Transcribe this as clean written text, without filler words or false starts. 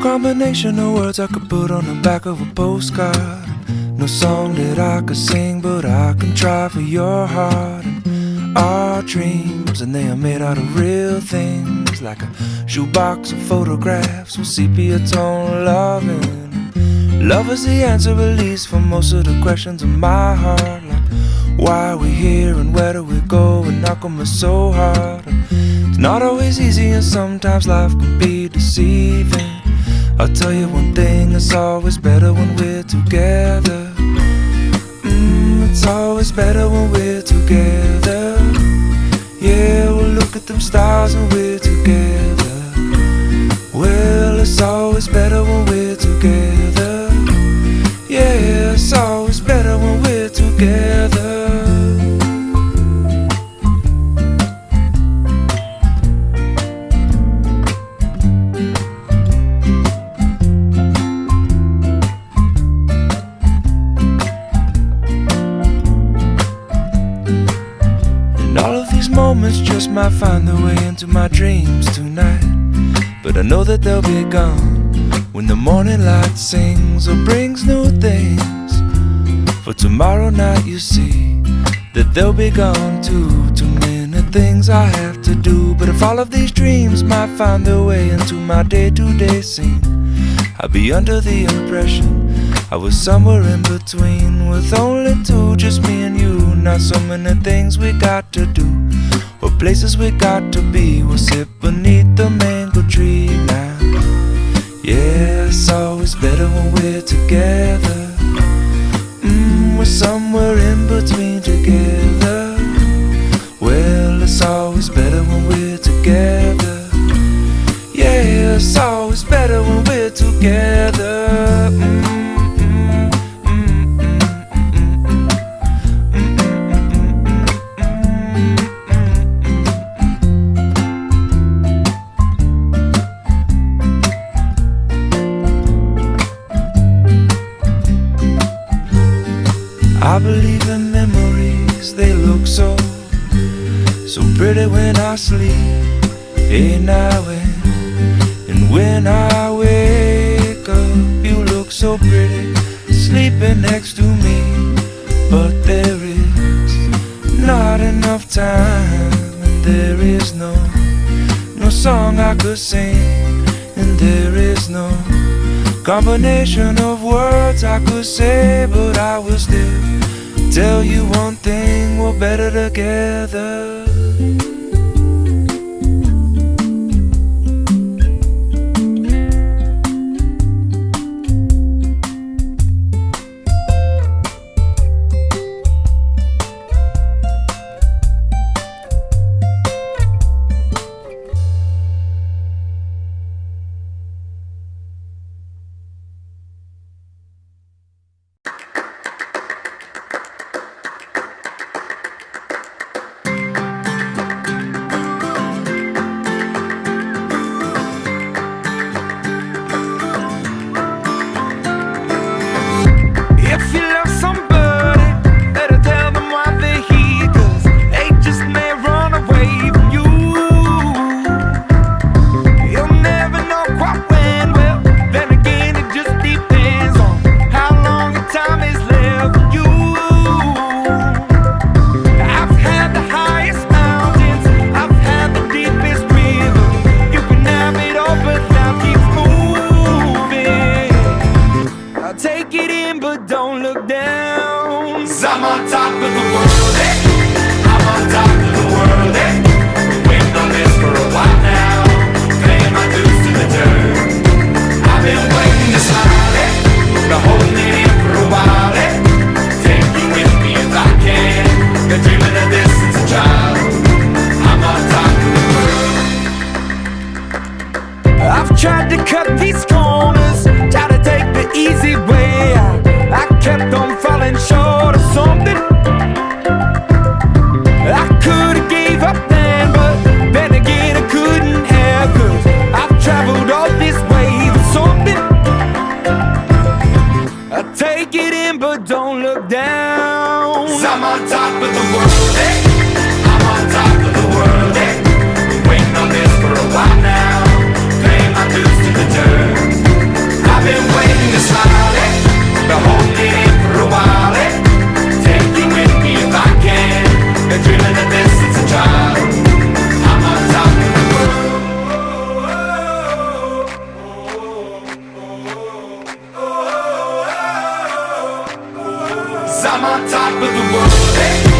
combination of words I could put on the back of a postcard. No song that I could sing, but I can try for your heart. And our dreams, and they are made out of real things, like a shoebox of photographs with sepia tone loving. Love is the answer, at least, for most of the questions in my heart. Like, why are we here and where do we go, and how come it's so hard? And it's not always easy, and sometimes life can be deceiving. I'll tell you one thing, it's always better when we're together. It's always better when we're together. Yeah, we'll look at them stars when we're together. Well, it's always better when we're together. Yeah, it's always better when we're together. Moments just might find their way into my dreams tonight, but I know that they'll be gone when the morning light sings or brings new things. For tomorrow night you see that they'll be gone too. Too many things I have to do, but if all of these dreams might find their way into my day-to-day scene, I'd be under the impression I was somewhere in between, with only two, just me and you. Not so many things we got to do, or places we got to be. We'll sit beneath the mango tree now. Yeah, it's always better when we're together. We're somewhere in between together. Well, it's always better when we're together. Yeah, it's always better when we're together. I believe in memories, they look so pretty when I sleep. Hey now and when I wake up, you look so pretty sleeping next to me. But there is not enough time, and there is no song I could sing, and there is no combination of words I could say, but I will still tell you one thing, we're better together. Tried to cut these corners, tried to take the easy way out. I kept on falling short of something. I could've gave up then, but then again I couldn't have, 'cause I've traveled all this way for something. I take it in but don't look down. 'Cause I'm on top of the world, hey. I'm on top of the world, hey. Been waiting on this for a while now. Paying my dues to the dirt. sale, but hold it in for a while. Take you with me if I can. Been dreaming of this since a child. I'm on top of the world. I'm on top of the world.